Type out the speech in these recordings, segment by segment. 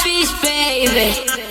Starfish, baby.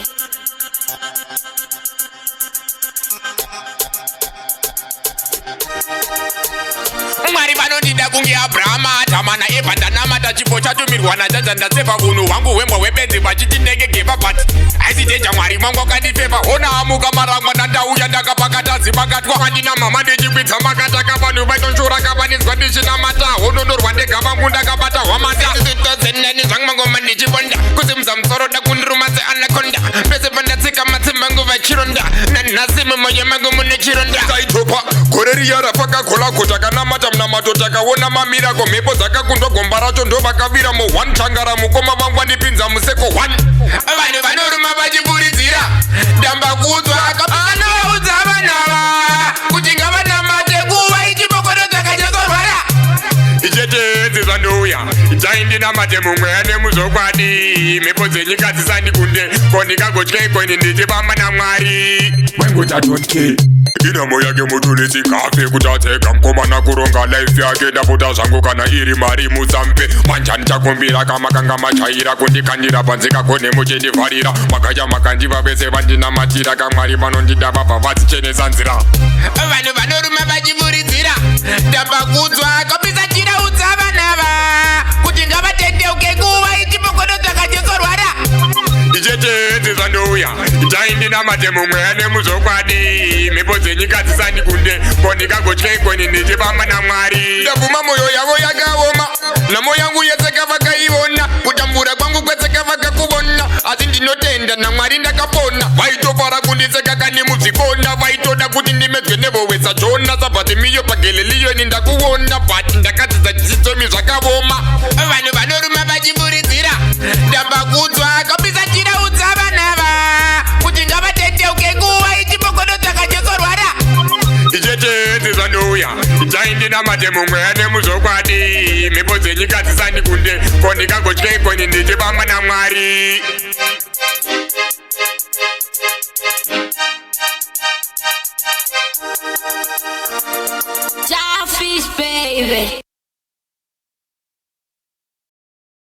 Mwari vanondida kunge Abrahama atamana Eva ndanamata chipo chatumirwana chacha ndasefa unhu hwangu hwembwa hwebenzi vachiti ndegegeva but aisiteja Mwari mangu akandifeva ona amuka marangwa ndandauya ndakapakata zimakatwa handina mama ndichikwidza makataka vanhu vaitonshora kavanizwa ndichinamata honondorwa ndegava mundakabata hwamata zitozenani zvangu mangoma ndichibonda kusimudza musoro dakundiruma seanakonda pese pandatsika matsimba nguva chironda nanhasi mumwoyo mangu mune chironda taitopa gore riya rapakakola kota kanamata munamato takaona mamirako mhepo dzakakundwa gomba racho ndo vakavira mu1 tangara mukoma vangu vandipinza museko 1 vanhu vanoruma vachiburidzira ndamba kuudzwa anovaudza vanava kuti ngavanamate kuva ichibokoro dzakachakorwara icheteedzi zvandouya taindinamate mumwe ane muzokwadi mhepo dzenyika dzisandikunde ko ndikagotyei ini ndichivamba naMwari wengutatotke inamo yake mutulisi kafe kutatseka mkomana kuronga life yake ndapota zvangu kana iri mari mutsampe manjani chakumbira kamakanga machaira kundikandira panze kakone muchindivharira makacha makandiva vese vandinamatira kaMwari vanondida vabva vadzichenesa nzira vanhu vanoruma vachivuridzira ndamba kudzwa kopisa chiraudza vanava kuti ngavatendeuke kuva ichipokono dzakachekorwara icheteedzi zvandouya taindinamate mumwe ane muzokwadi mhepo dzenyika dzisandikunde ko ndikagotyei ini ndichivamba naMwari ndabvuma mwoyo yavo yakaoma nhamo yangu yetseka vakaiona kutambura kwangu kwetseka vakakuvona asi ndinotenda naMwari ndakapona vaitofara kunditseka kani mubvikona vaitoda kuti ndimedzwe nevowesa jona sabhati miyo pageleliyoni ndakuona but ndakadzidza chidzidzo zvakavoma vanhu vanoruma vachiburidzira ndamba kudzwa kopisa chiraudza vanava kuti ngavatendeuke kuva ichipokono dzakachekorwara icheteedzi zvandouya taindinamate mumwe ane muzokwadi mhepo dzenyika dzisandikunde ko ndikagotyei ini ndichivamba naMwari Starfish, baby.